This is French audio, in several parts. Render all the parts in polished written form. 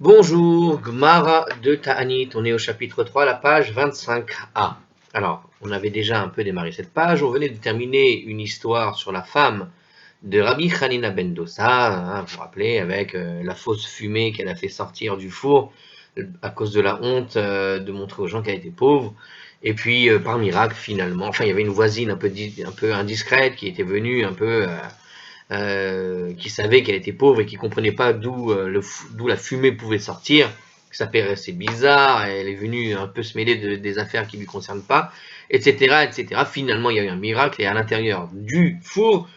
Bonjour, Gmara de Ta'anit, on est au chapitre 3, la page 25a. Alors, on avait déjà un peu démarré cette page, on venait de terminer une histoire sur la femme de Rabbi Hanina ben Dosa, vous vous rappelez, avec la fausse fumée qu'elle a fait sortir du four à cause de la honte de montrer aux gens qu'elle était pauvre. Et puis, par miracle, finalement, enfin, il y avait une voisine un peu indiscrète qui était venue un peu... qui savait qu'elle était pauvre et qui comprenait pas d'où la fumée pouvait sortir, que ça paraissait bizarre, elle est venue un peu se mêler des affaires qui lui concernent pas, etc., etc. Finalement, il y a eu un miracle et à l'intérieur du four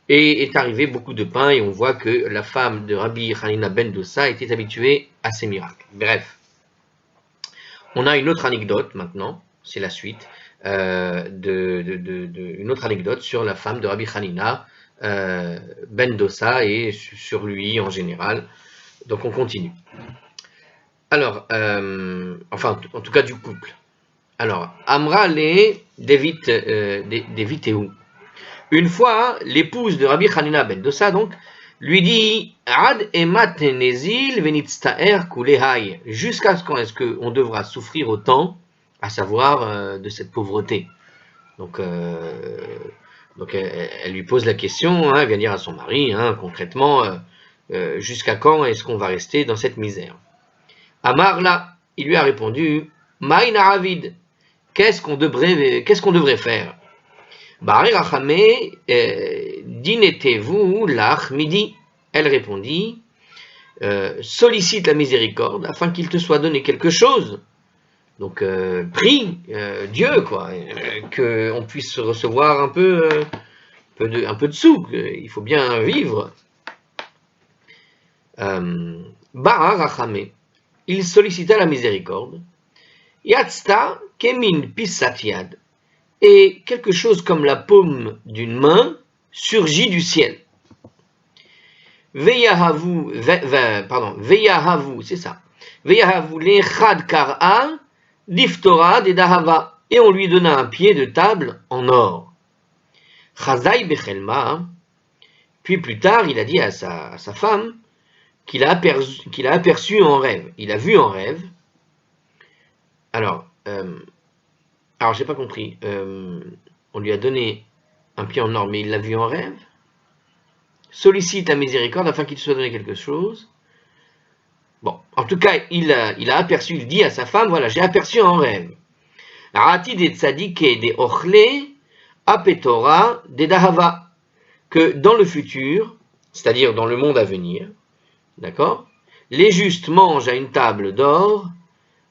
est arrivé beaucoup de pain et on voit que la femme de Rabbi Hanina ben Dosa était habituée à ces miracles. Bref, on a une autre anecdote maintenant, c'est la suite, une autre anecdote sur la femme de Rabbi Hanina ben Dosa et sur lui en général. Donc on continue. Alors, enfin, en tout cas du couple. Alors, Amra le Deviteu. Une fois, l'épouse de Rabbi Hanina ben Dosa, donc, lui dit Ad emat nezil venitztaer kulehai. Jusqu'à quand est-ce qu'on devra souffrir autant, à savoir de cette pauvreté. Donc elle lui pose la question, elle vient dire à son mari, concrètement, jusqu'à quand est-ce qu'on va rester dans cette misère. Amar là, il lui a répondu, Maïn Aravid, qu'est-ce qu'on devrait faire? Bari Rachame, dinetez-vous lach midi. Elle répondit, sollicite la miséricorde afin qu'il te soit donné quelque chose. Donc prie Dieu, quoi, qu'on puisse recevoir un peu de sous, il faut bien vivre. Bara Rachame, il sollicita la miséricorde. Yatsta kemin pisatiad, et quelque chose comme la paume d'une main surgit du ciel. Veyahavu, c'est ça. Veyahavu lechad kar'a diftora de dahava, et on lui donna un pied de table en or. Chazai bechelma, puis plus tard, il a dit à sa femme qu'il a aperçu en rêve. Il a vu en rêve. Alors j'ai pas compris. On lui a donné un pied en or, mais il l'a vu en rêve. Sollicite la miséricorde afin qu'il soit donné quelque chose. Bon, en tout cas, il a aperçu, il dit à sa femme, voilà, j'ai aperçu en rêve. Rati de tzadike de ochle apetora de dahava, que dans le futur, c'est-à-dire dans le monde à venir, d'accord, les justes mangent à une table d'or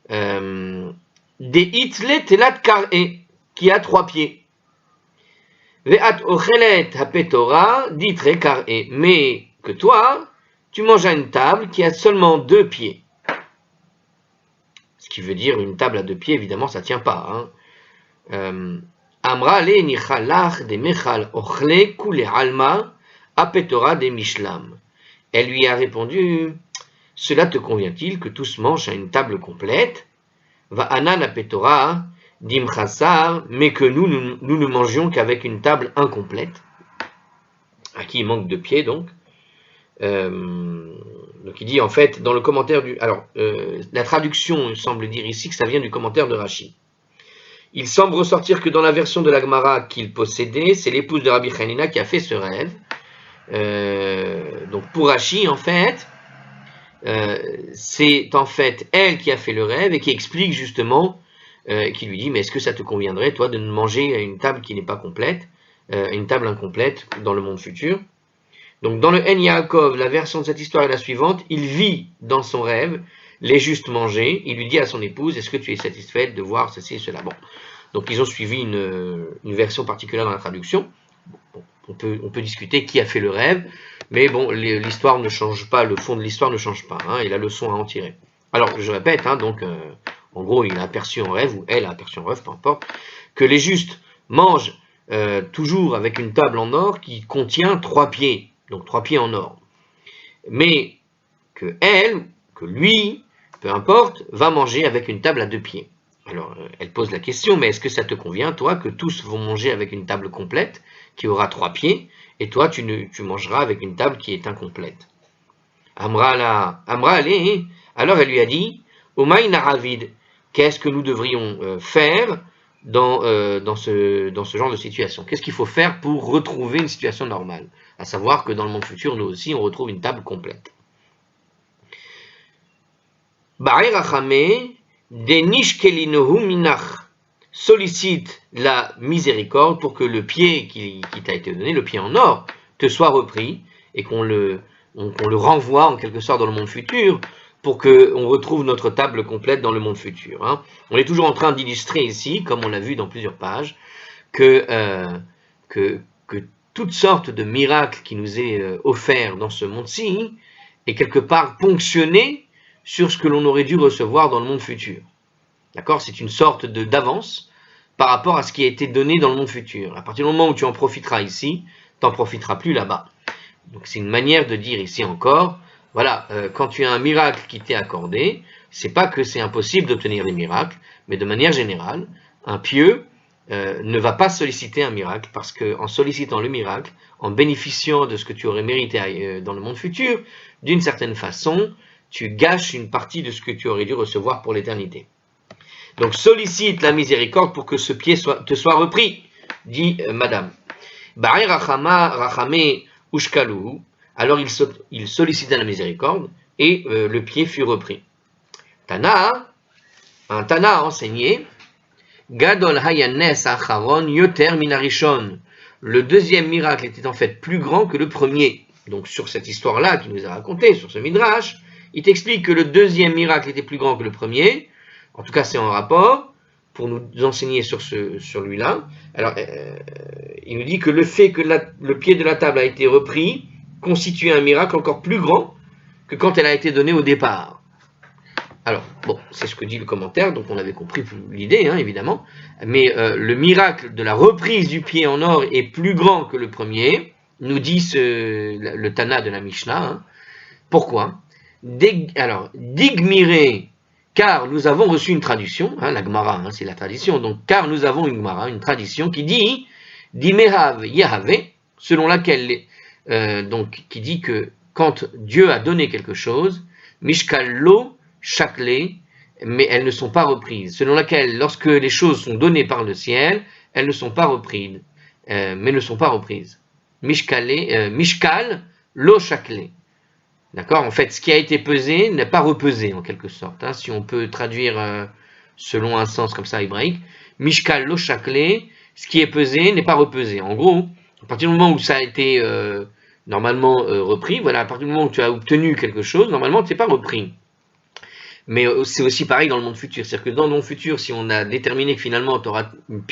des itle telat kar'e, qui a 3 pieds. Ve'at ochelet hapetora ditre kar'e, mais que toi, tu manges à une table qui a seulement 2 pieds. Ce qui veut dire une table à 2 pieds, évidemment, ça ne tient pas. Amra le nichalach de mechal ochle kule alma apetora de mishlam. Elle lui a répondu, cela te convient-il que tous mangent à une table complète? Va anan apetora dim chassar, mais que nous ne mangions qu'avec une table incomplète, à qui il manque 2 pieds donc. Donc il dit en fait dans le commentaire du... Alors la traduction semble dire ici que ça vient du commentaire de Rashi. Il semble ressortir que dans la version de la Gemara qu'il possédait, c'est l'épouse de Rabbi Hanina qui a fait ce rêve. Donc pour Rashi en fait, c'est en fait elle qui a fait le rêve et qui explique justement, qui lui dit mais est-ce que ça te conviendrait toi de manger à une table qui n'est pas complète, une table incomplète dans le monde futur. Donc dans le En Yaakov, la version de cette histoire est la suivante, il vit dans son rêve les justes manger, il lui dit à son épouse, est-ce que tu es satisfaite de voir ceci et cela? Bon, donc ils ont suivi une version particulière dans la traduction. Bon, on peut discuter qui a fait le rêve, mais bon, l'histoire ne change pas, le fond de l'histoire ne change pas, et la leçon à en tirer. Alors, je répète, donc, en gros, il a aperçu en rêve, ou elle a aperçu en rêve, peu importe, que les justes mangent toujours avec une table en or qui contient 3 pieds, donc 3 pieds en or. Mais que lui, peu importe, va manger avec une table à 2 pieds. Alors, elle pose la question, mais est-ce que ça te convient, toi, que tous vont manger avec une table complète, qui aura 3 pieds, et toi, tu mangeras avec une table qui est incomplète? Amra allez, alors elle lui a dit, Omaï naravid, qu'est-ce que nous devrions faire dans ce genre de situation? Qu'est-ce qu'il faut faire pour retrouver une situation normale? À savoir que dans le monde futur, nous aussi, on retrouve une table complète. Ba'e rachame, denish kelinohu minach, sollicite la miséricorde pour que le pied qui t'a été donné, le pied en or, te soit repris et qu'on le renvoie en quelque sorte dans le monde futur pour qu'on retrouve notre table complète dans le monde futur. Hein. On est toujours en train d'illustrer ici, comme on l'a vu dans plusieurs pages, que toutes sortes de miracles qui nous est offert dans ce monde-ci est quelque part ponctionné sur ce que l'on aurait dû recevoir dans le monde futur. D'accord? C'est une sorte d'avance par rapport à ce qui a été donné dans le monde futur. À partir du moment où tu en profiteras ici, tu n'en profiteras plus là-bas. Donc c'est une manière de dire ici encore, voilà, quand tu as un miracle qui t'est accordé, c'est pas que c'est impossible d'obtenir des miracles, mais de manière générale, un pieux ne va pas solliciter un miracle, parce qu'en sollicitant le miracle, en bénéficiant de ce que tu aurais mérité dans le monde futur, d'une certaine façon, tu gâches une partie de ce que tu aurais dû recevoir pour l'éternité. Donc sollicite la miséricorde pour que ce pied te soit repris, dit madame. Ba'e rachame ushkalu, alors il sollicita la miséricorde et le pied fut repris. Un Tana a enseigné, Gadol hayanes acharon yoter minarishon. Le deuxième miracle était en fait plus grand que le premier. Donc sur cette histoire-là qu'il nous a raconté, sur ce midrash, il t'explique que le deuxième miracle était plus grand que le premier. En tout cas, c'est en rapport pour nous enseigner sur celui-là. Alors, il nous dit que le fait que le pied de la table a été repris constitue un miracle encore plus grand que quand elle a été donnée au départ. Alors, bon, c'est ce que dit le commentaire, donc on avait compris l'idée, hein, évidemment. Mais le miracle de la reprise du pied en or est plus grand que le premier, nous dit le Tana de la Mishnah. Hein. Pourquoi? Alors, digmiré, car nous avons reçu une traduction, hein, la Gemara, hein, c'est la tradition, donc car nous avons une Gemara, une tradition qui dit Dimehav Yahave, selon laquelle, donc, qui dit que quand Dieu a donné quelque chose, Mishkallo Shakle, mais elles ne sont pas reprises, selon laquelle lorsque les choses sont données par le ciel, elles ne sont pas reprises, mais ne sont pas reprises. Mishkal Lo Shakle. D'accord? En fait, ce qui a été pesé n'est pas repesé, en quelque sorte. Hein, si on peut traduire selon un sens comme ça hébraïque. Mishkal lo shakle, ce qui est pesé n'est pas repesé. En gros, à partir du moment où ça a été normalement repris, voilà, à partir du moment où tu as obtenu quelque chose, normalement, tu n'es pas repris. Mais c'est aussi pareil dans le monde futur. C'est-à-dire que dans le monde futur, si on a déterminé que finalement tu auras une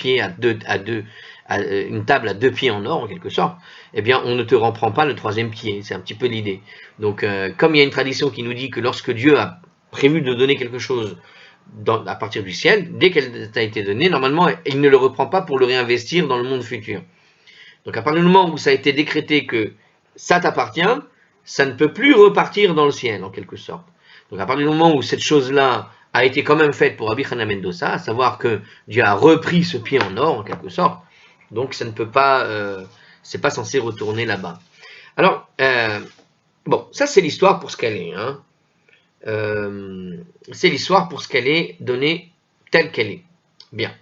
table à 2 pieds en or, en quelque sorte, eh bien on ne te reprend pas le 3e pied. C'est un petit peu l'idée. Donc comme il y a une tradition qui nous dit que lorsque Dieu a prévu de donner quelque chose à partir du ciel, dès qu'elle t'a été donnée, normalement il ne le reprend pas pour le réinvestir dans le monde futur. Donc à partir du moment où ça a été décrété que ça t'appartient, ça ne peut plus repartir dans le ciel, en quelque sorte. Donc à partir du moment où cette chose-là a été quand même faite pour Rabbi Hanan ben Dosa, à savoir que Dieu a repris ce pied en or, en quelque sorte, donc ça ne peut pas, c'est pas censé retourner là-bas. Alors, bon, ça c'est l'histoire pour ce qu'elle est. Hein. C'est l'histoire pour ce qu'elle est donnée telle qu'elle est. Bien.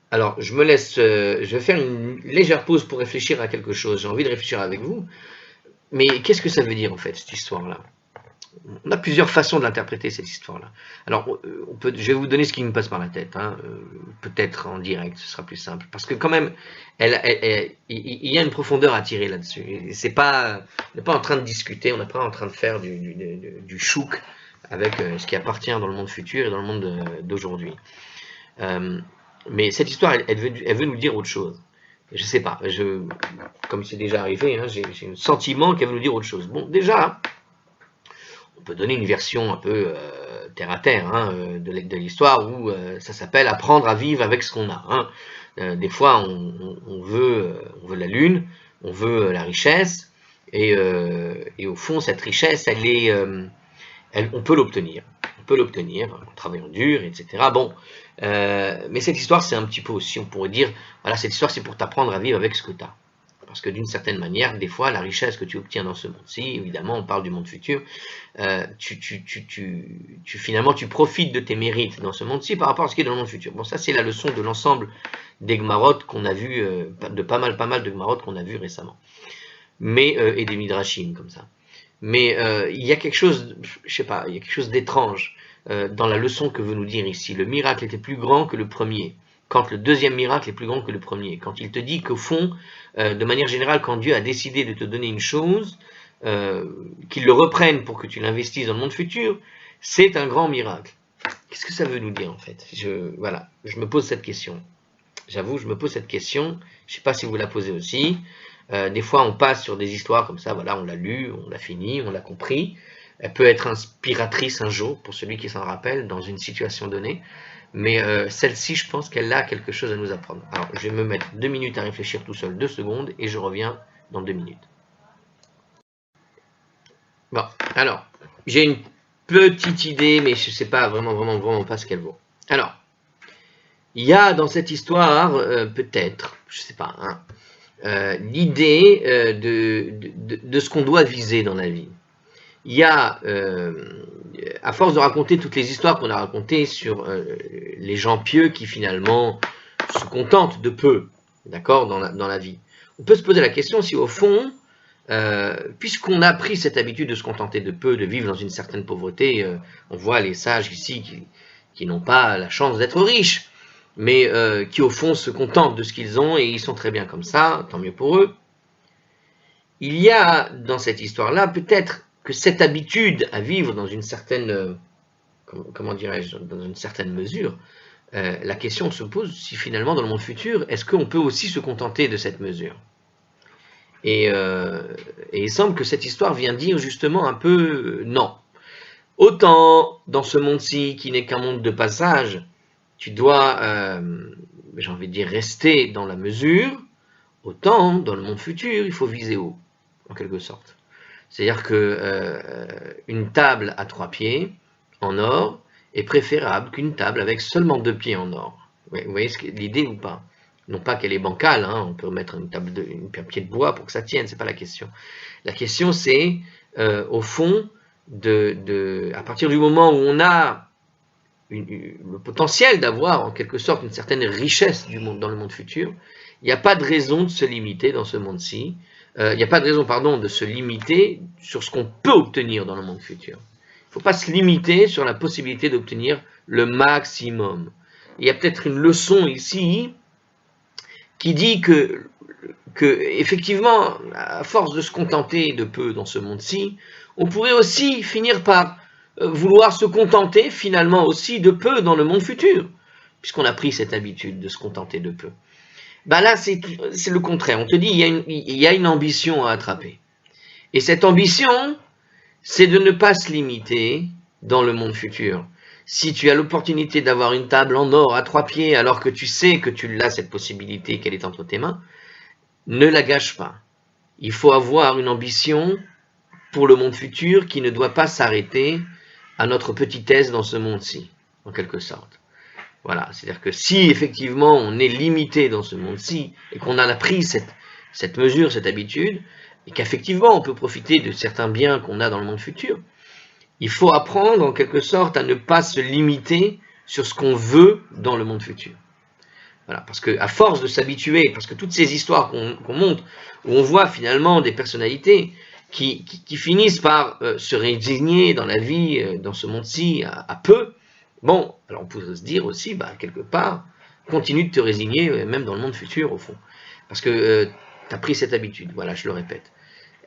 Alors, je vais faire une légère pause pour réfléchir à quelque chose. J'ai envie de réfléchir avec vous. Mais qu'est-ce que ça veut dire en fait, cette histoire-là? On a plusieurs façons de l'interpréter, cette histoire-là. Alors, je vais vous donner ce qui me passe par la tête. Hein. Peut-être en direct, ce sera plus simple. Parce que quand même, il y a une profondeur à tirer là-dessus. On n'est pas en train de discuter, on n'est pas en train de faire du chouk avec ce qui appartient dans le monde futur et dans le monde d'aujourd'hui. Mais cette histoire, elle veut nous dire autre chose. Je ne sais pas, comme c'est déjà arrivé, hein, j'ai un sentiment qu'elle veut nous dire autre chose. Bon, déjà, on peut donner une version un peu terre à terre hein, de l'histoire où ça s'appelle apprendre à vivre avec ce qu'on a. Hein. Des fois, on veut la lune, on veut la richesse, et au fond, cette richesse, on peut l'obtenir. On peut l'obtenir en travaillant dur, etc. Bon, mais cette histoire, c'est un petit peu aussi, on pourrait dire, voilà, cette histoire, c'est pour t'apprendre à vivre avec ce que tu as. parce que d'une certaine manière, des fois, la richesse que tu obtiens dans ce monde-ci, évidemment, on parle du monde futur, finalement, tu profites de tes mérites dans ce monde-ci par rapport à ce qui est dans le monde futur. Bon, ça, c'est la leçon de l'ensemble des Gmarot qu'on a vu, de pas mal de Gmarot qu'on a vu récemment. Et des Midrashim, comme ça. Mais il y a quelque chose, je sais pas, il y a quelque chose d'étrange dans la leçon que veut nous dire ici. Le miracle était plus grand que le premier. Quand le deuxième miracle est plus grand que le premier. Quand il te dit qu'au fond, de manière générale, quand Dieu a décidé de te donner une chose, qu'il le reprenne pour que tu l'investisses dans le monde futur, c'est un grand miracle. Qu'est-ce que ça veut nous dire en fait? Voilà, je me pose cette question. J'avoue, je me pose cette question. Je ne sais pas si vous la posez aussi. Des fois, on passe sur des histoires comme ça, voilà, on l'a lu, on l'a fini, on l'a compris. Elle peut être inspiratrice un jour, pour celui qui s'en rappelle, dans une situation donnée. Mais celle-ci, je pense qu'elle a quelque chose à nous apprendre. Alors, je vais me mettre 2 minutes à réfléchir tout seul, 2 secondes, et je reviens dans 2 minutes. Bon, alors, j'ai une petite idée, mais je ne sais pas vraiment pas ce qu'elle vaut. Alors, il y a dans cette histoire, peut-être, je ne sais pas, hein, l'idée de ce qu'on doit viser dans la vie. Il y a, à force de raconter toutes les histoires qu'on a racontées sur les gens pieux qui finalement se contentent de peu, d'accord, dans la vie. On peut se poser la question si au fond, puisqu'on a pris cette habitude de se contenter de peu, de vivre dans une certaine pauvreté, on voit les sages ici qui n'ont pas la chance d'être riches, mais qui au fond se contentent de ce qu'ils ont et ils sont très bien comme ça, tant mieux pour eux. Il y a dans cette histoire-là peut-être que cette habitude à vivre dans une certaine, comment dirais-je, dans une certaine mesure, la question se pose si finalement dans le monde futur, est-ce qu'on peut aussi se contenter de cette mesure? Et il semble que cette histoire vient dire justement un peu non. Autant dans ce monde-ci qui n'est qu'un monde de passage, tu dois, j'ai envie de dire, rester dans la mesure, autant dans le monde futur, il faut viser haut, en quelque sorte. C'est-à-dire qu'une table à 3 pieds en or est préférable qu'une table avec seulement 2 pieds en or. Vous voyez l'idée ou pas? Non pas qu'elle est bancale, hein, on peut mettre un pied de bois pour que ça tienne, c'est pas la question. La question c'est, au fond, à partir du moment où on a le potentiel d'avoir en quelque sorte une certaine richesse dans le monde futur, il n'y a pas de raison de se limiter dans ce monde-ci. Il n'y a pas de raison, pardon, de se limiter sur ce qu'on peut obtenir dans le monde futur. Il ne faut pas se limiter sur la possibilité d'obtenir le maximum. Il y a peut-être une leçon ici qui dit que effectivement, à force de se contenter de peu dans ce monde-ci, on pourrait aussi finir par vouloir se contenter finalement aussi de peu dans le monde futur, puisqu'on a pris cette habitude de se contenter de peu. Ben là, c'est le contraire. On te dit, il y a une ambition à attraper. Et cette ambition, c'est de ne pas se limiter dans le monde futur. Si tu as l'opportunité d'avoir une table en or à 3 pieds, alors que tu sais que tu l'as, cette possibilité, qu'elle est entre tes mains, ne la gâche pas. Il faut avoir une ambition pour le monde futur qui ne doit pas s'arrêter à notre petitesse dans ce monde-ci, en quelque sorte. Voilà, c'est-à-dire que si effectivement on est limité dans ce monde-ci et qu'on a pris cette mesure, cette habitude, et qu'effectivement on peut profiter de certains biens qu'on a dans le monde futur, il faut apprendre en quelque sorte à ne pas se limiter sur ce qu'on veut dans le monde futur. Voilà, parce qu'à force de s'habituer, parce que toutes ces histoires qu'on montre, où on voit finalement des personnalités qui finissent par se résigner dans la vie, dans ce monde-ci, à peu. Bon, alors on pourrait se dire aussi, quelque part, continue de te résigner, même dans le monde futur, au fond. Parce que tu as pris cette habitude, voilà, je le répète.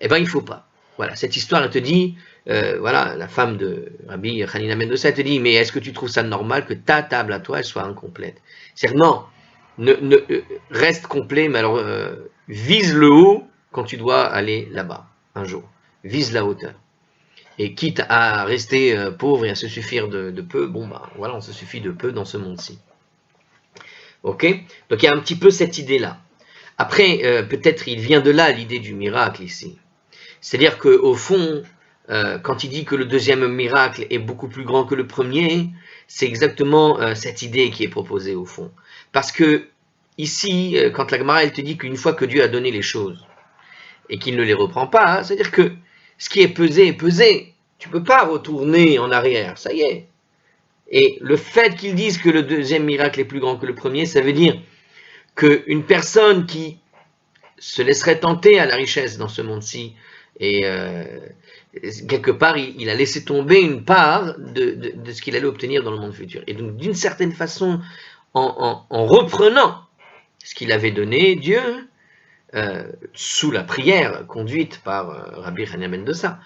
Eh bien, il ne faut pas. Voilà, cette histoire, elle te dit, voilà, la femme de Rabbi Hanina Mendoza, elle te dit, mais est-ce que tu trouves ça normal que ta table à toi, elle soit incomplète? C'est-à-dire, non, reste complet, mais alors, vise le haut quand tu dois aller là-bas, un jour. Vise la hauteur. Et quitte à rester pauvre et à se suffire de peu, voilà, on se suffit de peu dans ce monde-ci. Ok? Donc il y a un petit peu cette idée-là. Après, peut-être il vient de là l'idée du miracle ici. C'est-à-dire qu'au fond, quand il dit que le deuxième miracle est beaucoup plus grand que le premier, c'est exactement cette idée qui est proposée au fond. Parce que ici, quand la Gemara elle te dit qu'une fois que Dieu a donné les choses, et qu'il ne les reprend pas, hein, c'est-à-dire que ce qui est pesé est pesé. Tu ne peux pas retourner en arrière, ça y est. Et le fait qu'ils disent que le deuxième miracle est plus grand que le premier, ça veut dire qu'une personne qui se laisserait tenter à la richesse dans ce monde-ci, et quelque part, il a laissé tomber une part de ce qu'il allait obtenir dans le monde futur. Et donc, d'une certaine façon, en reprenant ce qu'il avait donné, Dieu, sous la prière conduite par Rabbi Hanina ben Dossa,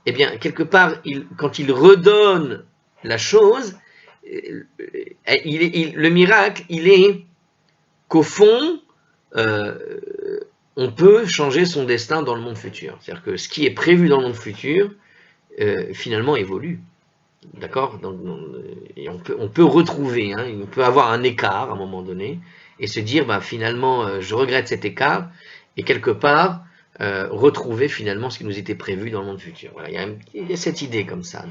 eh bien, quelque part, quand il redonne la chose, le miracle, il est qu'au fond, on peut changer son destin dans le monde futur. C'est-à-dire que ce qui est prévu dans le monde futur, finalement, évolue. D'accord? Et on peut retrouver, hein, on peut avoir un écart à un moment donné, et se dire, bah, finalement, je regrette cet écart, et quelque part, retrouver finalement ce qui nous était prévu dans le monde futur. Voilà, il y a cette idée comme ça.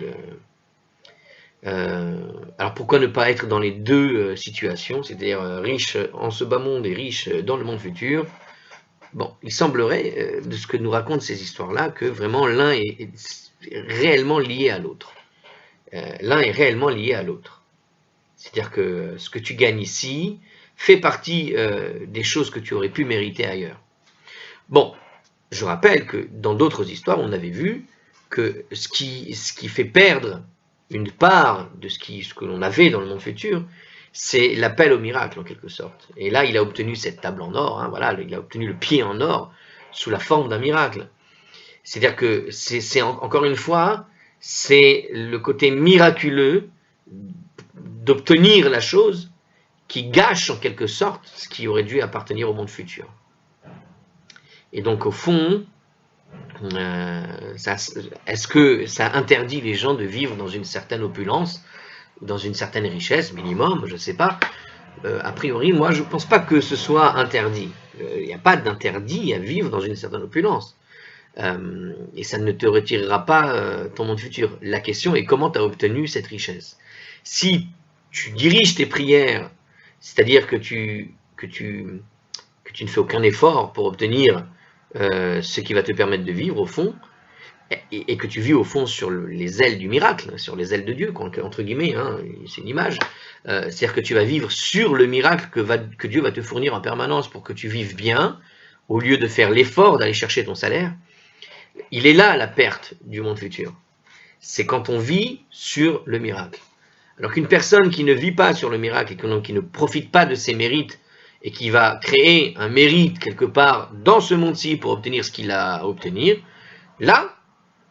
Alors pourquoi ne pas être dans les deux situations, c'est-à-dire riche en ce bas monde et riche dans le monde futur? Bon, il semblerait, de ce que nous racontent ces histoires-là, que vraiment l'un est réellement lié à l'autre. L'un est réellement lié à l'autre. C'est-à-dire que ce que tu gagnes ici fait partie des choses que tu aurais pu mériter ailleurs. Bon, je rappelle que dans d'autres histoires, on avait vu que ce qui fait perdre une part de ce que l'on avait dans le monde futur, c'est l'appel au miracle en quelque sorte. Et là, il a obtenu cette table en or, hein, voilà, il a obtenu le pied en or sous la forme d'un miracle. C'est-à-dire que encore une fois, c'est le côté miraculeux d'obtenir la chose qui gâche en quelque sorte ce qui aurait dû appartenir au monde futur. Et donc au fond, est-ce que ça interdit les gens de vivre dans une certaine opulence, dans une certaine richesse minimum, je ne sais pas. A priori, moi je ne pense pas que ce soit interdit. Il n'y a pas d'interdit à vivre dans une certaine opulence. Et ça ne te retirera pas ton monde futur. La question est comment tu as obtenu cette richesse. Si tu diriges tes prières, c'est-à-dire que tu ne fais aucun effort pour obtenir ce qui va te permettre de vivre au fond, et que tu vis au fond sur les ailes du miracle, sur les ailes de Dieu, entre guillemets, hein, c'est une image, c'est-à-dire que tu vas vivre sur le miracle que Dieu va te fournir en permanence pour que tu vives bien, au lieu de faire l'effort d'aller chercher ton salaire. Il est là la perte du monde futur. C'est quand on vit sur le miracle. Alors qu'une personne qui ne vit pas sur le miracle et qui ne profite pas de ses mérites et qui va créer un mérite quelque part dans ce monde-ci pour obtenir ce qu'il a à obtenir, là,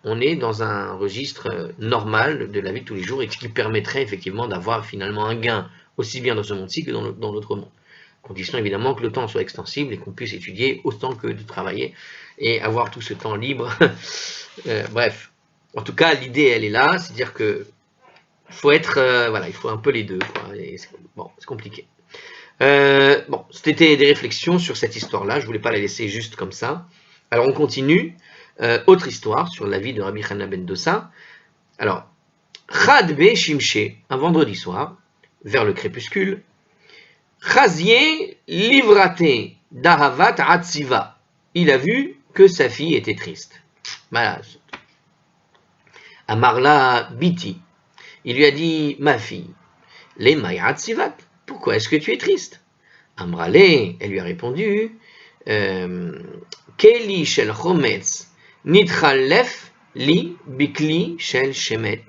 on est dans un registre normal de la vie de tous les jours et ce qui permettrait effectivement d'avoir finalement un gain aussi bien dans ce monde-ci que dans l'autre monde. Condition évidemment que le temps soit extensible et qu'on puisse étudier autant que de travailler et avoir tout ce temps libre. Bref, en tout cas l'idée elle est là, c'est-à-dire que faut être, voilà, il faut un peu les deux, quoi. Bon, c'est compliqué. Bon, c'était des réflexions sur cette histoire-là, je voulais pas la laisser juste comme ça. Alors on continue. Autre histoire sur la vie de Rabbi Hanina ben Dossa. Alors, Chad be Shimshé, un vendredi soir, vers le crépuscule, Chazié livrate d'Ahavat Atziva. Il a vu que sa fille était triste, malade. Amarla Biti. Il lui a dit, ma fille, Lemay Atzivat, pourquoi est-ce que tu es triste? Amrale, elle lui a répondu, Keli shel chometz nitchalef li bikli shel shemen.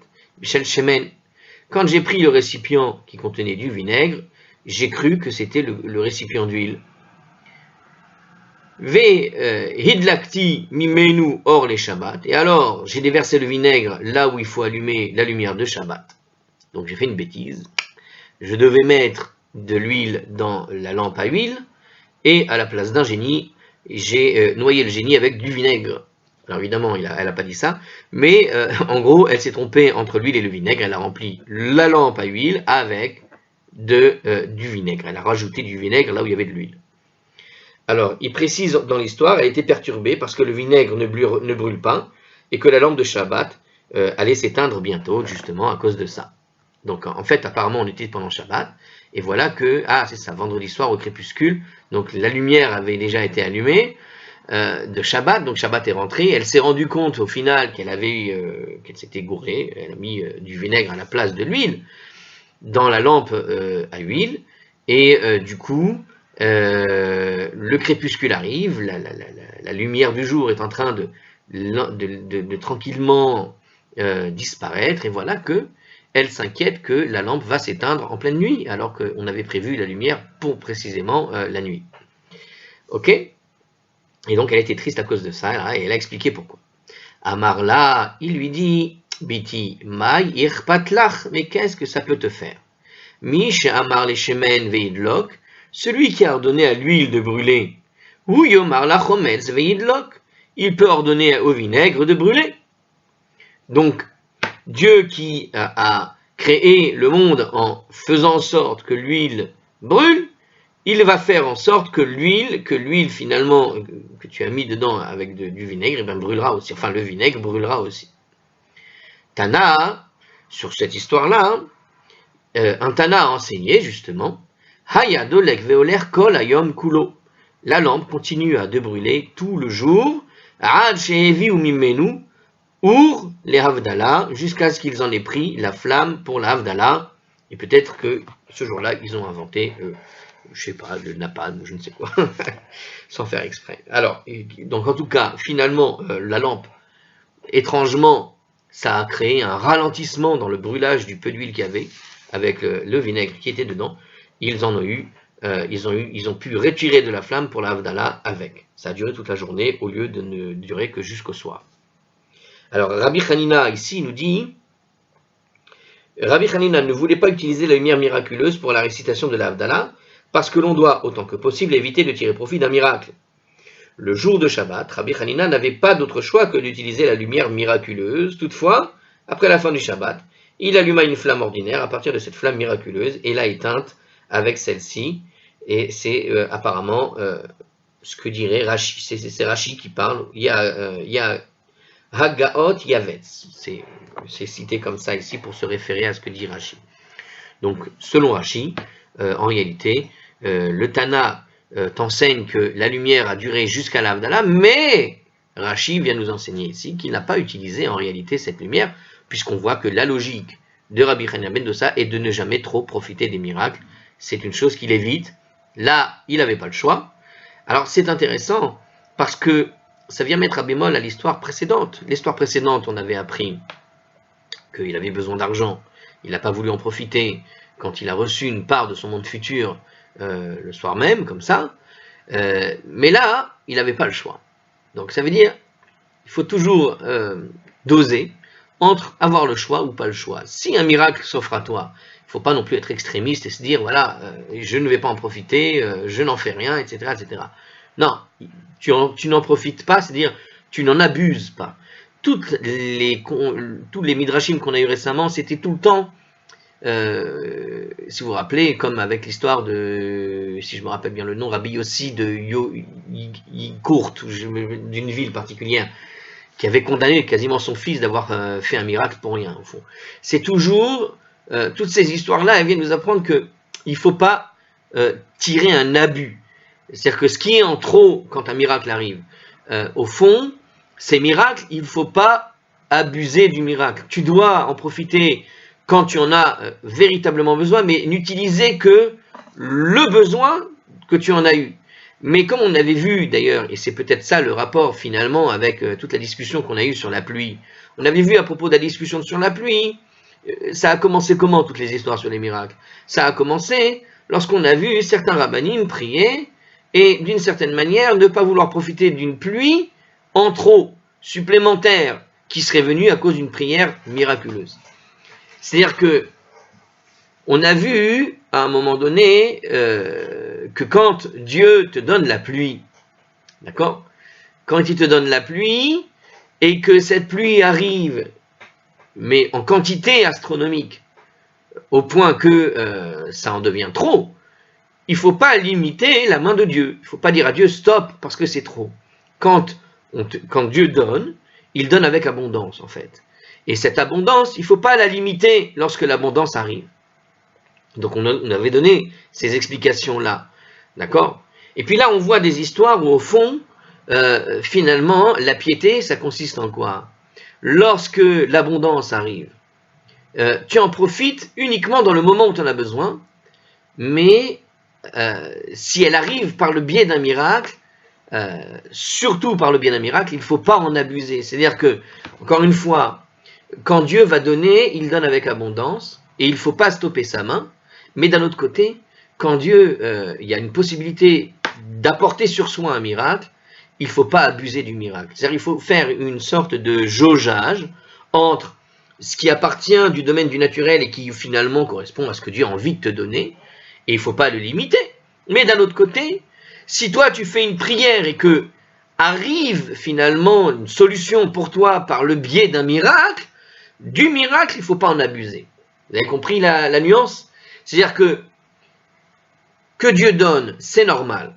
Quand j'ai pris le récipient qui contenait du vinaigre, j'ai cru que c'était le récipient d'huile. Ve hidlakti mimenu or les Shabbat. Et alors, j'ai déversé le vinaigre là où il faut allumer la lumière de Shabbat. Donc j'ai fait une bêtise. Je devais mettre de l'huile dans la lampe à huile, et à la place d'un génie, j'ai noyé le génie avec du vinaigre. Alors évidemment, elle n'a pas dit ça, mais en gros, elle s'est trompée entre l'huile et le vinaigre. Elle a rempli la lampe à huile avec du vinaigre. Elle a rajouté du vinaigre là où il y avait de l'huile. Alors, il précise dans l'histoire, elle a été perturbée parce que le vinaigre ne brûle pas et que la lampe de Shabbat allait s'éteindre bientôt, justement, à cause de ça. Donc, en fait, apparemment, on était pendant Shabbat, et voilà que, c'est ça, vendredi soir au crépuscule, donc la lumière avait déjà été allumée, de Shabbat. Donc Shabbat est rentré, elle s'est rendue compte au final qu'elle s'était gourée, elle a mis du vinaigre à la place de l'huile dans la lampe à huile, et du coup, le crépuscule arrive, la lumière du jour est en train de tranquillement disparaître, et voilà que elle s'inquiète que la lampe va s'éteindre en pleine nuit, alors qu'on avait prévu la lumière pour précisément la nuit. Ok? Et donc elle était triste à cause de ça, et elle a expliqué pourquoi. Amarla, il lui dit, Biti, Maï irpatlach, mais qu'est-ce que ça peut te faire? Mish Amar les shemen veidlok, celui qui a ordonné à l'huile de brûler, ou Yomar la chometz veidlok, il peut ordonner au vinaigre de brûler. Donc, Dieu qui a créé le monde en faisant en sorte que l'huile brûle, il va faire en sorte que l'huile finalement que tu as mis dedans avec du vinaigre, brûlera aussi. Enfin, le vinaigre brûlera aussi. Tana, sur cette histoire-là, un Tana a enseigné justement, Hayadolek veoler kol ayom kulo. La lampe continue à brûler tout le jour, Ad shehevi umimenu, Our les Havdalah, jusqu'à ce qu'ils en aient pris la flamme pour la Havdalah, et peut-être que ce jour-là, ils ont inventé, je sais pas, le napalm, je ne sais quoi, sans faire exprès. Alors, donc en tout cas, finalement, la lampe, étrangement, ça a créé un ralentissement dans le brûlage du peu d'huile qu'il y avait, avec le vinaigre qui était dedans. Ils ont pu retirer de la flamme pour la Havdalah avec. Ça a duré toute la journée, au lieu de ne durer que jusqu'au soir. Alors, Rabbi Hanina, ici, nous dit, Rabbi Hanina ne voulait pas utiliser la lumière miraculeuse pour la récitation de la Havdalah, parce que l'on doit, autant que possible, éviter de tirer profit d'un miracle. Le jour de Shabbat, Rabbi Hanina n'avait pas d'autre choix que d'utiliser la lumière miraculeuse. Toutefois, après la fin du Shabbat, il alluma une flamme ordinaire à partir de cette flamme miraculeuse et l'a éteinte avec celle-ci. Et c'est apparemment ce que dirait Rashi. C'est Rashi qui parle. Il y a Haggaot Yavetz, c'est cité comme ça ici pour se référer à ce que dit Rashi. Donc, selon Rashi, en réalité, le Tana t'enseigne que la lumière a duré jusqu'à l'Havdalah, mais Rashi vient nous enseigner ici qu'il n'a pas utilisé en réalité cette lumière, puisqu'on voit que la logique de Rabbi Hanina ben Dosa est de ne jamais trop profiter des miracles. C'est une chose qu'il évite. Là, il n'avait pas le choix. Alors, c'est intéressant, parce que ça vient mettre à bémol à l'histoire précédente. L'histoire précédente, on avait appris qu'il avait besoin d'argent. Il n'a pas voulu en profiter quand il a reçu une part de son monde futur le soir même, comme ça. Mais là, il n'avait pas le choix. Donc ça veut dire il faut toujours doser entre avoir le choix ou pas le choix. Si un miracle s'offre à toi, il ne faut pas non plus être extrémiste et se dire, voilà, je ne vais pas en profiter, je n'en fais rien, etc. etc. Non, tu n'en profites pas, c'est-à-dire tu n'en abuses pas. Tous les midrashim qu'on a eu récemment, c'était tout le temps, si vous vous rappelez, comme avec l'histoire de, si je me rappelle bien le nom, Rabbi Yossi de Yikourt, d'une ville particulière, qui avait condamné quasiment son fils d'avoir fait un miracle pour rien, au fond. C'est toujours, toutes ces histoires-là, elles viennent nous apprendre qu'il ne faut pas tirer un abus. C'est-à-dire que ce qui est en trop quand un miracle arrive, au fond, ces miracles, il ne faut pas abuser du miracle. Tu dois en profiter quand tu en as véritablement besoin, mais n'utiliser que le besoin que tu en as eu. Mais comme on avait vu d'ailleurs, et c'est peut-être ça le rapport finalement avec toute la discussion qu'on a eue sur la pluie, on avait vu à propos de la discussion sur la pluie, ça a commencé comment toutes les histoires sur les miracles? Ça a commencé lorsqu'on a vu certains rabbanim prier et d'une certaine manière ne pas vouloir profiter d'une pluie en trop supplémentaire qui serait venue à cause d'une prière miraculeuse. C'est-à-dire que on a vu à un moment donné que quand Dieu te donne la pluie, d'accord, quand il te donne la pluie et que cette pluie arrive, mais en quantité astronomique, au point que ça en devient trop, il ne faut pas limiter la main de Dieu. Il ne faut pas dire à Dieu stop parce que c'est trop. Quand Dieu donne, il donne avec abondance en fait. Et cette abondance, il ne faut pas la limiter lorsque l'abondance arrive. Donc on avait donné ces explications-là. D'accord ? Et puis là, on voit des histoires où au fond, finalement, la piété, ça consiste en quoi? Lorsque l'abondance arrive, tu en profites uniquement dans le moment où tu en as besoin, mais si elle arrive par le biais d'un miracle, surtout par le biais d'un miracle, il ne faut pas en abuser. C'est-à-dire que, encore une fois, quand Dieu va donner, il donne avec abondance, et il ne faut pas stopper sa main, mais d'un autre côté, quand Dieu, il y a une possibilité d'apporter sur soi un miracle, il ne faut pas abuser du miracle. C'est-à-dire qu'il faut faire une sorte de jaugeage entre ce qui appartient du domaine du naturel et qui finalement correspond à ce que Dieu a envie de te donner, et il ne faut pas le limiter. Mais d'un autre côté, si toi tu fais une prière et que arrive finalement une solution pour toi par le biais d'un miracle, du miracle, il ne faut pas en abuser. Vous avez compris la nuance? C'est-à-dire que Dieu donne, c'est normal.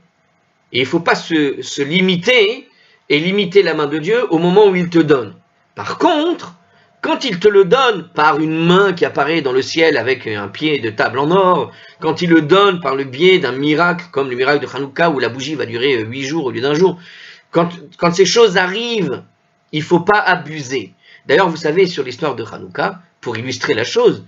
Et il ne faut pas se limiter et limiter la main de Dieu au moment où il te donne. Par contre, quand il te le donne par une main qui apparaît dans le ciel avec un pied de table en or, quand il le donne par le biais d'un miracle, comme le miracle de Hanouka où la bougie va durer 8 jours au lieu d'un jour, quand ces choses arrivent, il ne faut pas abuser. D'ailleurs, vous savez, sur l'histoire de Hanouka, pour illustrer la chose,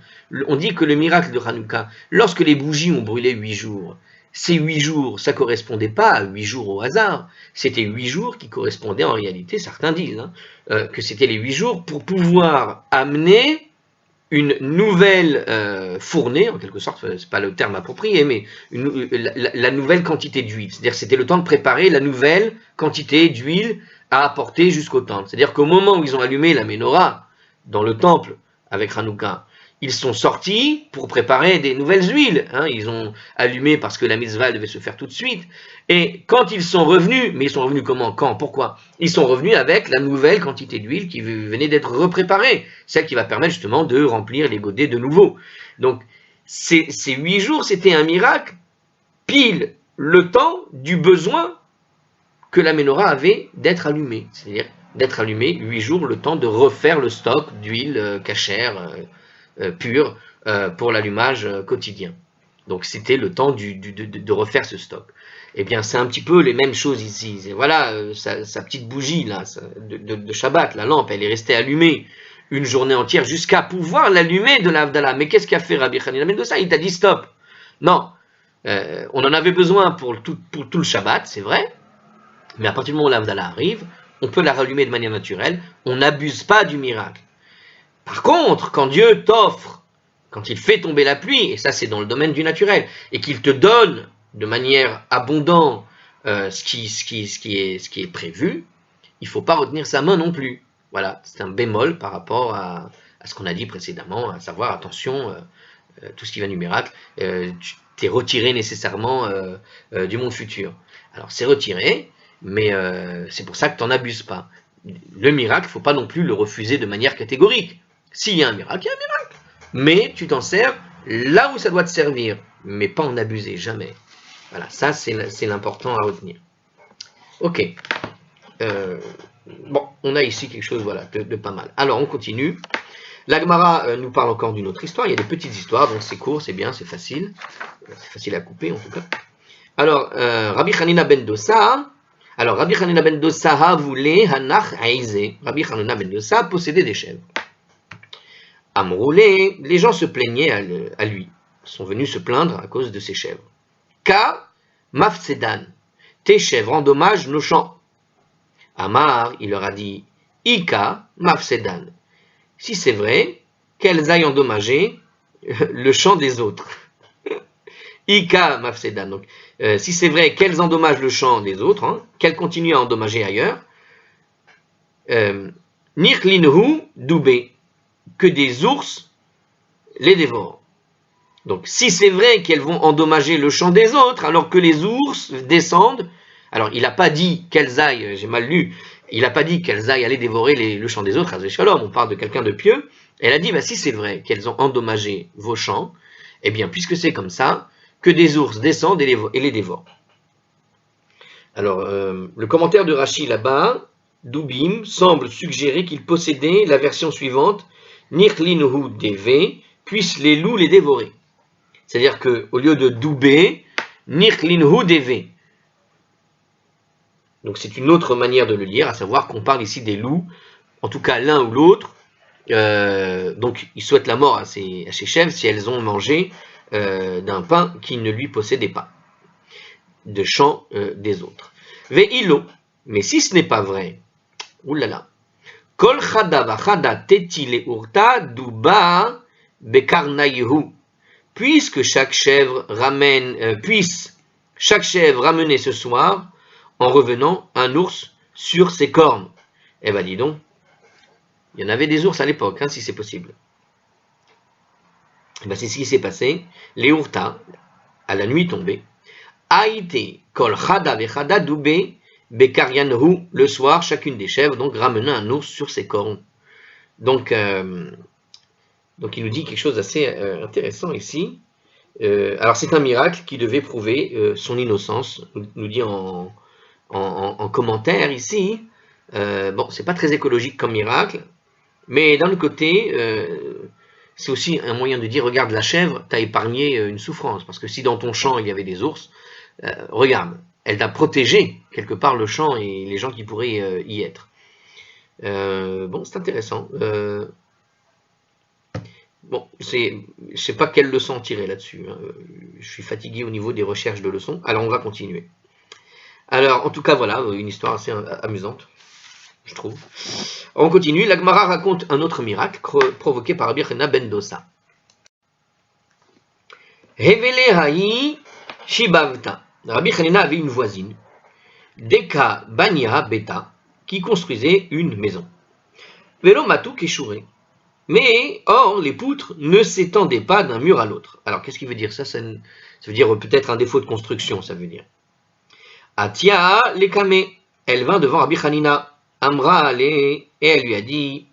on dit que le miracle de Hanouka, lorsque les bougies ont brûlé 8 jours, ces 8 jours, ça ne correspondait pas à 8 jours au hasard, c'était 8 jours qui correspondaient en réalité, certains disent, que c'était les 8 jours pour pouvoir amener une nouvelle fournée, en quelque sorte, c'est pas le terme approprié, mais la nouvelle quantité d'huile. C'est-à-dire que c'était le temps de préparer la nouvelle quantité d'huile à apporter jusqu'au temple. C'est-à-dire qu'au moment où ils ont allumé la menorah dans le temple avec Hanouka, ils sont sortis pour préparer des nouvelles huiles. Ils ont allumé parce que la mitzvah devait se faire tout de suite. Et quand ils sont revenus, mais ils sont revenus comment, quand, pourquoi? Ils sont revenus avec la nouvelle quantité d'huile qui venait d'être repréparée, celle qui va permettre justement de remplir les godets de nouveau. Donc, ces 8 jours, c'était un miracle, pile le temps du besoin que la menorah avait d'être allumée. C'est-à-dire d'être allumée 8 jours, le temps de refaire le stock d'huile cachère, pure, pour l'allumage quotidien. Donc c'était le temps de refaire ce stock. Eh bien, c'est un petit peu les mêmes choses ici. Et voilà, sa petite bougie là, de Shabbat, la lampe, elle est restée allumée une journée entière jusqu'à pouvoir l'allumer de l'Havdalah. Mais qu'est-ce qu'a fait Rabbi Hanina ben Dossa? Il t'a dit stop. Non, on en avait besoin pour tout le Shabbat, c'est vrai, mais à partir du moment où l'Havdalah arrive, on peut la rallumer de manière naturelle, on n'abuse pas du miracle. Par contre, quand Dieu t'offre, quand il fait tomber la pluie, et ça c'est dans le domaine du naturel, et qu'il te donne de manière abondante ce qui est prévu, il ne faut pas retenir sa main non plus. Voilà, c'est un bémol par rapport à ce qu'on a dit précédemment, à savoir, attention, tout ce qui vient du miracle, tu t'es retiré nécessairement du monde futur. Alors c'est retiré, mais c'est pour ça que tu n'en abuses pas. Le miracle, il ne faut pas non plus le refuser de manière catégorique. S'il y a un miracle, il y a un miracle. Mais tu t'en sers là où ça doit te servir, mais pas en abuser, jamais. Voilà, ça c'est l'important à retenir. Ok. Bon, on a ici quelque chose voilà, de pas mal. Alors, on continue. La Gemara nous parle encore d'une autre histoire. Il y a des petites histoires, donc c'est court, c'est bien, c'est facile. C'est facile à couper, en tout cas. Alors, Rabbi Hanina ben Dossa. Alors, Rabbi Hanina ben Dossa voulait Hanach Aizé. Rabbi Hanina ben Dossa possédait des chèvres. Amroulé, les gens se plaignaient à lui. Ils sont venus se plaindre à cause de ses chèvres. Ka Mafsedan, tes chèvres endommagent nos champs. Amar, il leur a dit, Ika Mafsedan. Si c'est vrai, qu'elles aillent endommager le champ des autres. Ika Mafsedan. Donc, si c'est vrai qu'elles endommagent le champ des autres, qu'elles continuent à endommager ailleurs, Nirlinhu Doubé, que des ours les dévorent. Donc, si c'est vrai qu'elles vont endommager le champ des autres, alors que les ours descendent, alors il n'a pas dit qu'elles aillent, j'ai mal lu, il n'a pas dit qu'elles aillent aller dévorer le champ des autres, on parle de quelqu'un de pieux, elle a dit, si c'est vrai qu'elles ont endommagé vos champs, eh bien, puisque c'est comme ça, que des ours descendent et les dévorent. Alors, le commentaire de Rashi là-bas, Doubim, semble suggérer qu'il possédait la version suivante, Nirlinhu Deve, puissent les loups les dévorer. C'est-à-dire qu'au lieu de Doubé, Nirlinhu Deve. Donc c'est une autre manière de le lire, à savoir qu'on parle ici des loups, en tout cas l'un ou l'autre. Donc ils souhaitent la mort à ces chèvres si elles ont mangé d'un pain qui ne lui possédait pas, de champ des autres. Ve'ilo, mais si ce n'est pas vrai, oulala, kol chada vachada teti leurta duba bekarnayehu, puisque chaque chèvre puisse chaque chèvre ramener ce soir, en revenant, un ours sur ses cornes. Eh ben dis donc, il y en avait des ours à l'époque, hein, si c'est possible. Eh ben c'est ce qui s'est passé. Leurta, à la nuit tombée, a été kol chada vechada dubé bekarianhu, le soir, chacune des chèvres donc ramena un ours sur ses cornes. Donc il nous dit quelque chose d'assez intéressant ici. Alors c'est un miracle qui devait prouver son innocence, nous dit en commentaire ici. Bon, c'est pas très écologique comme miracle, mais d'un autre côté, c'est aussi un moyen de dire, regarde la chèvre, t'as épargné une souffrance, parce que si dans ton champ il y avait des ours, regarde, elle t'a protégé quelque part le champ et les gens qui pourraient y être. Bon, c'est intéressant. Bon, je sais pas quelle leçon tirer là-dessus. Hein. Je suis fatigué au niveau des recherches de leçons. Alors, on va continuer. Alors, en tout cas, voilà, une histoire assez amusante, je trouve. On continue. La Gemara raconte un autre miracle provoqué par Rabbi Chena ben Dosa. Hevele ha'i shibavta. Rabbi Chena avait une voisine, Deka Bania Beta, qui construisait une maison. Velo matu keshure. Mais, or, les poutres ne s'étendaient pas d'un mur à l'autre. Alors, qu'est-ce qui veut dire ça? Ça veut dire peut-être un défaut de construction, ça veut dire. Atia lekame. Elle vint devant Rabbi Hanina. Amra ale, et elle lui a dit,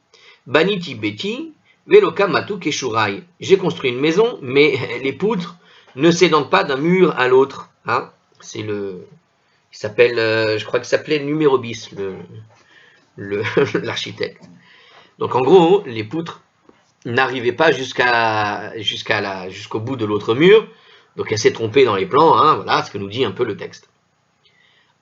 Baniti beti, veloka matu keshurai. J'ai construit une maison, mais les poutres ne s'étendent pas d'un mur à l'autre. Hein, c'est il s'appelle, je crois qu'il s'appelait numéro bis, l'architecte. Donc en gros, les poutres n'arrivaient pas jusqu'au bout de l'autre mur, donc elle s'est trompée dans les plans, hein, voilà ce que nous dit un peu le texte.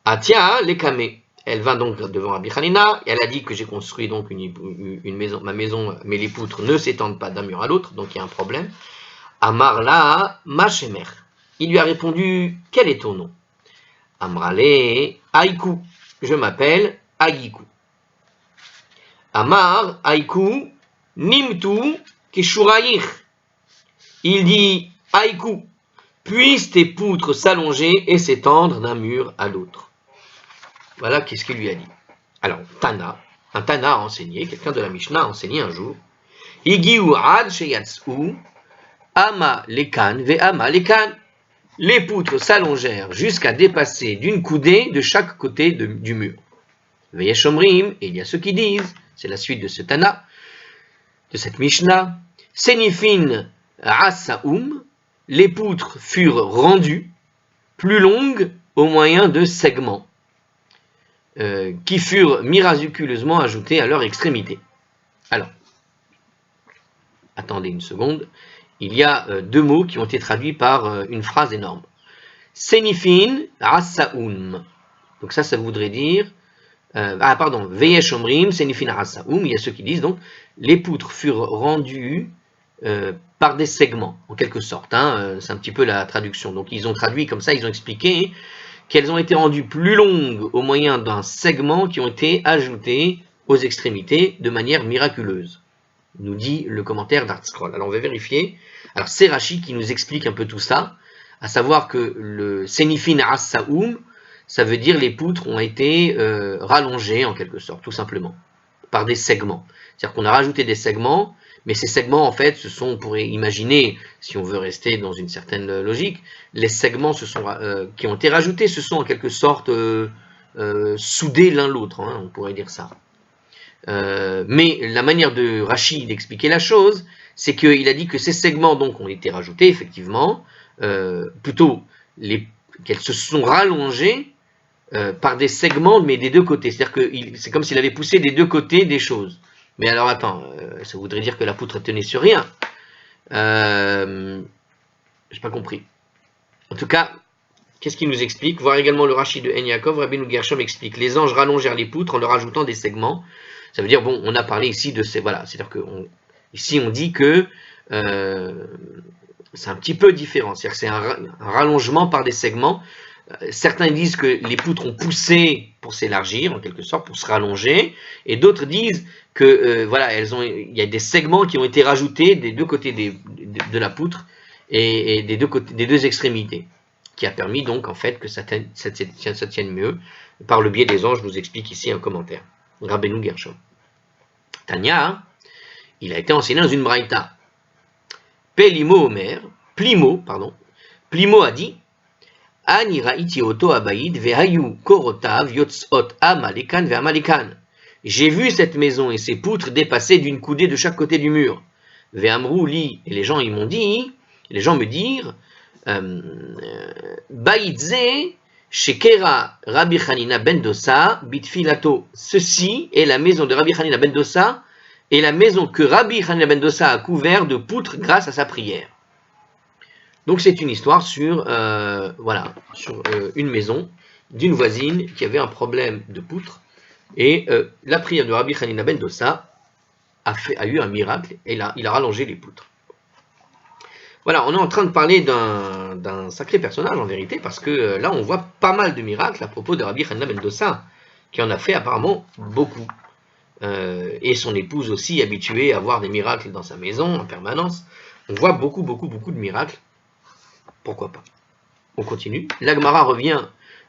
Atia lekame. Elle vint donc devant Rabbi Hanina, et elle a dit que j'ai construit donc une maison, ma maison, mais les poutres ne s'étendent pas d'un mur à l'autre, donc il y a un problème. Amar la Mashemer. Il lui a répondu, quel est ton nom? Amrale Aïkou. Je m'appelle Aïkou. Amar Aïkou Nimtu Keshuraïr. Il dit, Aïkou, puissent tes poutres s'allonger et s'étendre d'un mur à l'autre. Voilà qu'est-ce qu'il lui a dit. Alors, un Tana a enseigné, quelqu'un de la Mishnah a enseigné un jour, Higiu ad sheyatsou, ama lekan ve ama lekan. Les poutres s'allongèrent jusqu'à dépasser d'une coudée de chaque côté du mur. Veyeshomrim, et il y a ceux qui disent, c'est la suite de ce Tana, de cette Mishnah, Senifin asaoum, les poutres furent rendues plus longues au moyen de segments qui furent miraculeusement ajoutés à leur extrémité. Alors, attendez une seconde, il y a deux mots qui ont été traduits par une phrase énorme. Senifin asaoum. Donc ça voudrait dire Veyesh omrim, senifin asaoum. Il y a ceux qui disent donc les poutres furent rendues par des segments, en quelque sorte. Hein, c'est un petit peu la traduction. Donc ils ont traduit comme ça, ils ont expliqué qu'elles ont été rendues plus longues au moyen d'un segment qui ont été ajoutés aux extrémités de manière miraculeuse, nous dit le commentaire d'Artscroll. Alors on va vérifier. Alors c'est Rashi qui nous explique un peu tout ça, à savoir que le senifin as-saoum, ça veut dire les poutres ont été rallongées en quelque sorte, tout simplement, par des segments. C'est-à-dire qu'on a rajouté des segments, mais ces segments, en fait, on pourrait imaginer, si on veut rester dans une certaine logique, les segments qui ont été rajoutés se sont en quelque sorte soudés l'un l'autre, hein, on pourrait dire ça. Mais la manière de Rashi d'expliquer la chose, c'est qu'il a dit que ces segments donc ont été rajoutés, effectivement, plutôt qu'elles se sont rallongées par des segments, mais des deux côtés. C'est-à-dire que c'est comme s'il avait poussé des deux côtés des choses. Mais alors attends, ça voudrait dire que la poutre tenait sur rien. J'ai pas compris. En tout cas, qu'est-ce qu'il nous explique? Voir également le Rashi de En Yaakov, Rabbeinu Gershom explique. Les anges rallongèrent les poutres en leur ajoutant des segments. Ça veut dire, bon, on a parlé ici de ces... Voilà, c'est-à-dire que ici on dit que c'est un petit peu différent. C'est-à-dire que c'est un rallongement par des segments. Certains disent que les poutres ont poussé pour s'élargir, en quelque sorte, pour se rallonger. Et d'autres disent que, voilà, il y a des segments qui ont été rajoutés des deux côtés de la poutre et des deux extrémités, qui a permis donc en fait que ça tienne mieux. Par le biais des anges, je vous explique ici un commentaire. Rabbeinu Gershom. Tanya, il a été enseigné dans une braïta. Plimo a dit, Ani ra'iti oto abayid vehayu korotav yotzot amalekan ve'amalekan. J'ai vu cette maison et ses poutres dépasser d'une coudée de chaque côté du mur. Ve'amrou li, et les gens me dirent, Baïdze, Shekera Rabbi Hanina ben Dossa, Bitfilato. Ceci est la maison de Rabbi Hanina ben Dossa, et la maison que Rabbi Hanina ben Dossa a couvert de poutres grâce à sa prière. Donc c'est une histoire sur, une maison d'une voisine qui avait un problème de poutres, et la prière de Rabbi Hanina ben Dossa a eu un miracle, et là, il a rallongé les poutres. Voilà, on est en train de parler d'un sacré personnage en vérité, parce que là on voit pas mal de miracles à propos de Rabbi Hanina ben Dossa, qui en a fait apparemment beaucoup. Et son épouse aussi, habituée à voir des miracles dans sa maison en permanence. On voit beaucoup de miracles. Pourquoi pas? On continue. L'Agmara revient,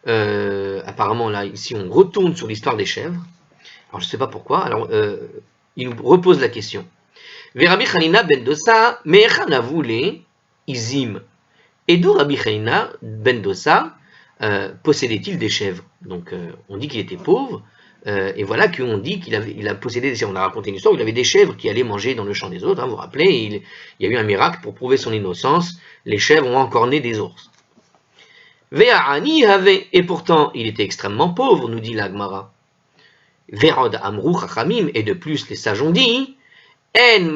apparemment là, ici on retourne sur l'histoire des chèvres. Alors je ne sais pas pourquoi, alors il nous repose la question. Rabbi Hanina ben Dossa, me'echana voulait izim. Et d'où Rabbi Hanina ben Dossa possédait-il des chèvres? Donc on dit qu'il était pauvre, et voilà qu'on dit qu'il a possédé des chèvres. On a raconté une histoire où il avait des chèvres qui allaient manger dans le champ des autres, hein, vous vous rappelez, il y a eu un miracle pour prouver son innocence, les chèvres ont encorné des ours. Ve'ani avait, et pourtant il était extrêmement pauvre, nous dit l'Agmara. Ve'od amru chachamim, et de plus les sages ont dit, En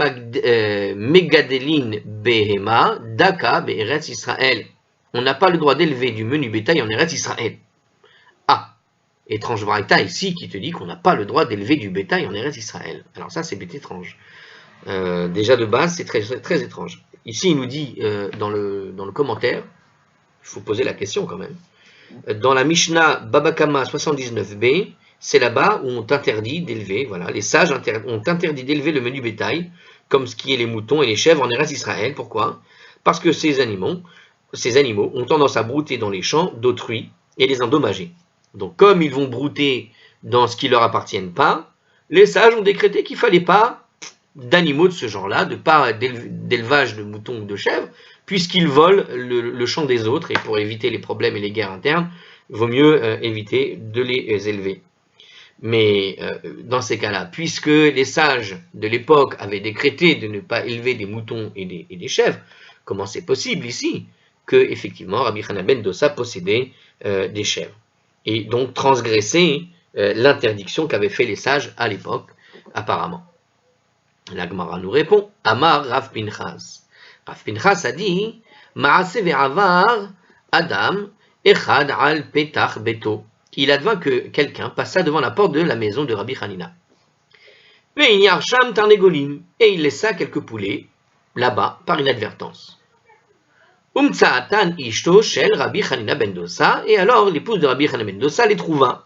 megadelin behema daka be'eretz Israël. On n'a pas le droit d'élever du menu bétail en Eretz Israël. Ah, étrange braïta ici qui te dit qu'on n'a pas le droit d'élever du bétail en Eretz Israël. Alors ça c'est étrange. Déjà de base c'est très étrange. Ici il nous dit dans le commentaire, il faut poser la question quand même. Dans la Mishnah Babakama 79b, c'est là-bas où on t'interdit d'élever, voilà, les sages ont interdit d'élever le menu bétail, comme ce qui est les moutons et les chèvres en Eretz Israël. Pourquoi? Parce que ces animaux ont tendance à brouter dans les champs d'autrui et les endommager. Donc comme ils vont brouter dans ce qui leur appartient pas, les sages ont décrété qu'il ne fallait pas d'animaux de ce genre-là, pas d'élevage de moutons ou de chèvres, puisqu'ils volent le champ des autres, et pour éviter les problèmes et les guerres internes, il vaut mieux éviter de les élever. Mais dans ces cas-là, puisque les sages de l'époque avaient décrété de ne pas élever des moutons et des chèvres, comment c'est possible ici que effectivement Rabbi Hanina ben Dossa possédait des chèvres et donc transgressait l'interdiction qu'avaient fait les sages à l'époque, apparemment. La Gemara nous répond, Amar Rav Pinchas. Rav Pinchas a dit, Ma'ase ve'avar Adam echad al petach beto. Il advint que quelqu'un passa devant la porte de la maison de Rabbi Hanina. Ve'inyar sham tarnegolim, et il laissa quelques poulets là-bas par inadvertance. Umtsa'atan ishto shel Rabbi Hanina ben Dossa, et alors l'épouse de Rabbi Hanina ben Dossa les trouva.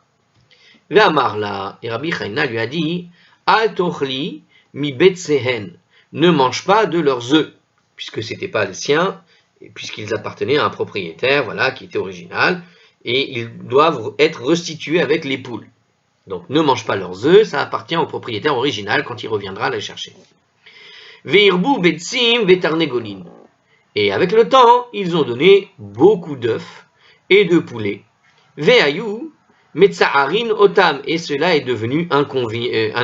Ve'amar la, et Rabbi Hanina lui a dit, Al tochli mi betsehen, ne mange pas de leurs œufs, puisque c'était pas les siens, et puisqu'ils appartenaient à un propriétaire, voilà, qui était original, et ils doivent être restitués avec les poules. Donc ne mange pas leurs œufs, ça appartient au propriétaire original quand il reviendra les chercher. Ve'irbu betsim ve'tarnegolin. Et avec le temps, ils ont donné beaucoup d'œufs et de poulets. Ve'ayu metza'arin otam, et cela est devenu un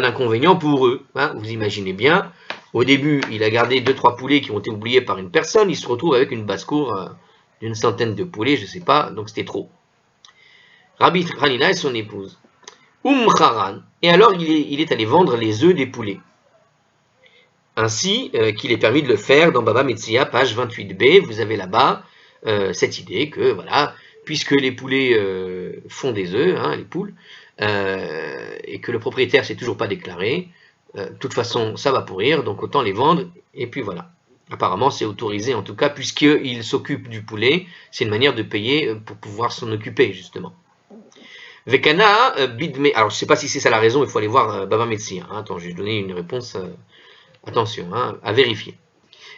inconvénient pour eux. Hein, vous imaginez bien, au début, il a gardé 2-3 poulets qui ont été oubliés par une personne, il se retrouve avec une basse-cour d'une centaine de poulets, je ne sais pas, donc c'était trop. Rabbi Hanina et son épouse. Charan, et alors il est allé vendre les œufs des poulets. Ainsi qu'il est permis de le faire dans Baba Metzia, page 28b, vous avez là-bas cette idée que voilà, puisque les poulets font des œufs, hein, les poules, et que le propriétaire s'est toujours pas déclaré, de toute façon ça va pourrir, donc autant les vendre, et puis voilà. Apparemment c'est autorisé en tout cas, puisqu'il s'occupe du poulet, c'est une manière de payer pour pouvoir s'en occuper justement. Vekana bidme, alors je sais pas si c'est ça la raison, il faut aller voir Baba Metsi, hein. Attends, je vais donner une réponse, attention, hein, à vérifier.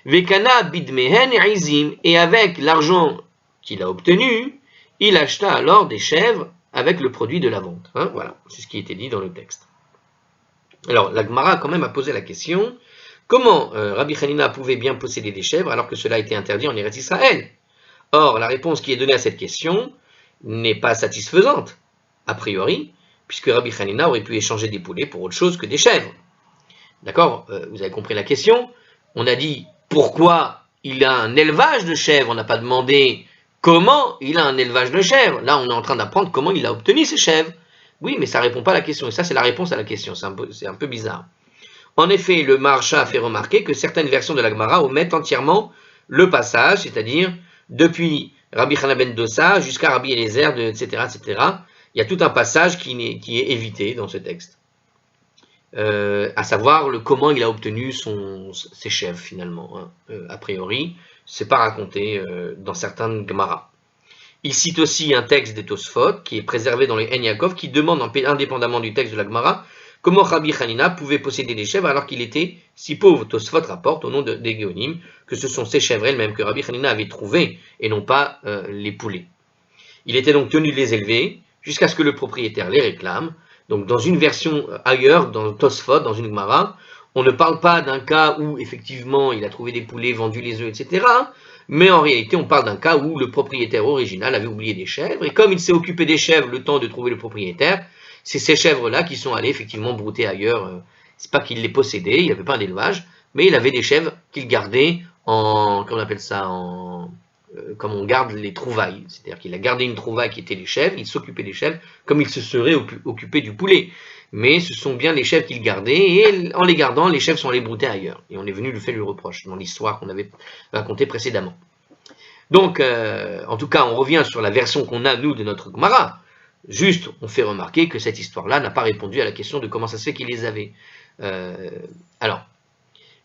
Vekana bidmehen izim, et avec l'argent qu'il a obtenu, il acheta alors des chèvres avec le produit de la vente. Hein, voilà, c'est ce qui était dit dans le texte. Alors, la Gemara quand même a posé la question, comment Rabbi Hanina pouvait bien posséder des chèvres alors que cela a été interdit en Eretz Israël? Or, la réponse qui est donnée à cette question n'est pas satisfaisante, a priori, puisque Rabbi Hanina aurait pu échanger des poulets pour autre chose que des chèvres. D'accord? Vous avez compris la question? On a dit pourquoi il a un élevage de chèvres, on n'a pas demandé comment il a un élevage de chèvres. Là, on est en train d'apprendre comment il a obtenu ces chèvres. Oui, mais ça ne répond pas à la question. Et ça, c'est la réponse à la question. C'est un peu bizarre. En effet, le Maharsha a fait remarquer que certaines versions de la Gemara omettent entièrement le passage, c'est-à-dire depuis Rabbi Chana ben Dossa jusqu'à Rabbi Eliezer, etc., etc. Il y a tout un passage qui est évité dans ce texte. À savoir comment il a obtenu ses chèvres finalement. Hein. A priori, c'est pas raconté dans certaines Gemara. Il cite aussi un texte des Tosfot qui est préservé dans les En Yaakov qui demande indépendamment du texte de la Gemara comment Rabbi Hanina pouvait posséder des chèvres alors qu'il était si pauvre. Tosfot rapporte au nom des Géonim que ce sont ces chèvres elles-mêmes que Rabbi Hanina avait trouvées et non pas les poulets. Il était donc tenu de les élever jusqu'à ce que le propriétaire les réclame. Donc dans une version ailleurs, dans Tosfot, dans une Gemara, on ne parle pas d'un cas où effectivement il a trouvé des poulets, vendu les œufs, etc. Mais en réalité on parle d'un cas où le propriétaire original avait oublié des chèvres, et comme il s'est occupé des chèvres le temps de trouver le propriétaire, c'est ces chèvres-là qui sont allées effectivement brouter ailleurs. C'est pas qu'il les possédait, il n'y avait pas d'élevage, mais il avait des chèvres qu'il gardait comment on appelle ça, comme on garde les trouvailles. C'est-à-dire qu'il a gardé une trouvaille qui était les chèvres, il s'occupait des chèvres comme il se serait occupé du poulet. Mais ce sont bien les chèvres qu'il gardait, et en les gardant, les chèvres sont allés brouter ailleurs. Et on est venu lui faire le reproche dans l'histoire qu'on avait racontée précédemment. Donc, en tout cas, on revient sur la version qu'on a, nous, de notre Gemara. Juste, on fait remarquer que cette histoire-là n'a pas répondu à la question de comment ça se fait qu'il les avait.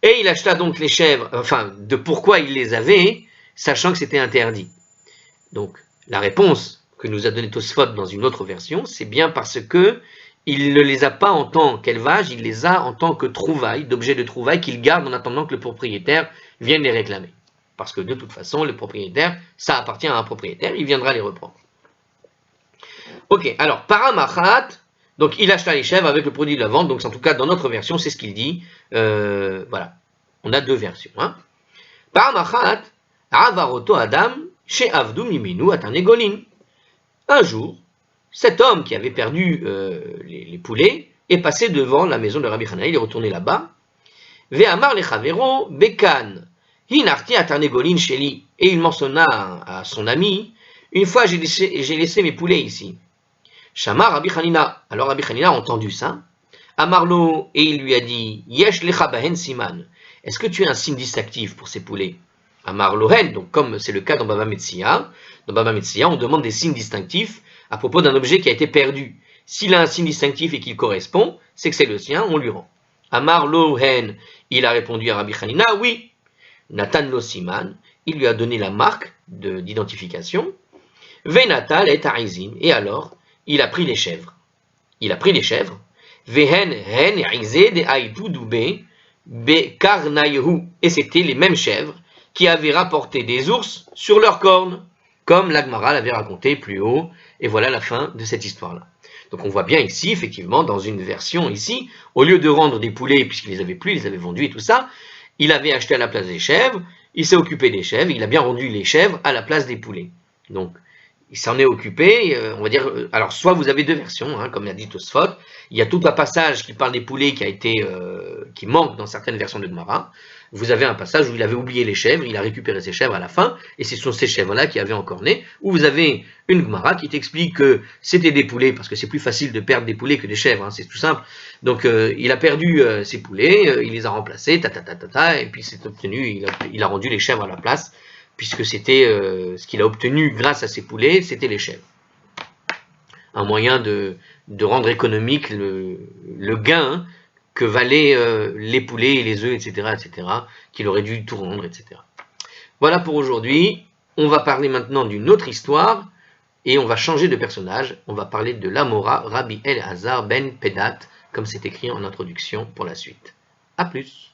Et il acheta donc les chèvres, enfin, de pourquoi il les avait, sachant que c'était interdit. Donc, la réponse que nous a donnée Tosfot dans une autre version, c'est bien parce que il ne les a pas en tant qu'élevage, il les a en tant que trouvailles, d'objets de trouvailles qu'il garde en attendant que le propriétaire vienne les réclamer. Parce que de toute façon, le propriétaire, ça appartient à un propriétaire, il viendra les reprendre. Ok, alors, Paramachat, donc il acheta les chèvres avec le produit de la vente, donc en tout cas dans notre version, c'est ce qu'il dit. Voilà, on a deux versions. Hein. Paramachat, Avaroto Adam, chez Avdou Miminu Atanegolin. Un jour, cet homme qui avait perdu les poulets est passé devant la maison de Rabbi Hanina, il est retourné là-bas. Ve'amar lechavero bekan hinarti atanegolin sheli, et il mentionna à son ami, une fois j'ai laissé mes poulets ici. Shamar Rabbi Hanina, alors Rabbi Hanina a entendu ça. Amarlo, et il lui a dit, yesh lecha bahen siman, est-ce que tu as un signe distinctif pour ces poulets? Amar Lohen, donc comme c'est le cas dans Baba Metzia, on demande des signes distinctifs à propos d'un objet qui a été perdu. S'il a un signe distinctif et qu'il correspond, c'est que c'est le sien, on lui rend. Amar Lohen, il a répondu à Rabbi Hanina, oui. Nathan Lo Siman, il lui a donné la marque d'identification. Venatal et Arizim, et alors, il a pris les chèvres. Vehen hen aize de aitu dube be karnayehu, et c'était les mêmes chèvres qui avaient rapporté des ours sur leurs cornes, comme l'Agmara l'avait raconté plus haut, et voilà la fin de cette histoire-là. Donc on voit bien ici, effectivement, dans une version ici, au lieu de rendre des poulets, puisqu'il les avait plus, il les avait vendus et tout ça, il avait acheté à la place des chèvres, il s'est occupé des chèvres, il a bien rendu les chèvres à la place des poulets. Donc, il s'en est occupé, on va dire, alors soit vous avez deux versions, hein, comme l'a dit Tosfot, il y a tout un passage qui parle des poulets qui manque dans certaines versions de Gemara. Vous avez un passage où il avait oublié les chèvres, il a récupéré ses chèvres à la fin, et ce sont ces chèvres-là qui avaient encore né, où vous avez une Gemara qui t'explique que c'était des poulets, parce que c'est plus facile de perdre des poulets que des chèvres, hein, c'est tout simple. Donc il a perdu ses poulets, il les a remplacés, et puis c'est obtenu, il a rendu les chèvres à la place, puisque c'était ce qu'il a obtenu grâce à ses poulets, c'était les chèvres. Un moyen de rendre économique le gain que valaient les poulets et les œufs, etc., qu'il aurait dû tout rendre, etc. Voilà pour aujourd'hui. On va parler maintenant d'une autre histoire, et on va changer de personnage. On va parler de l'Amora Rabbi Elazar ben Pedat, comme c'est écrit en introduction pour la suite. A plus.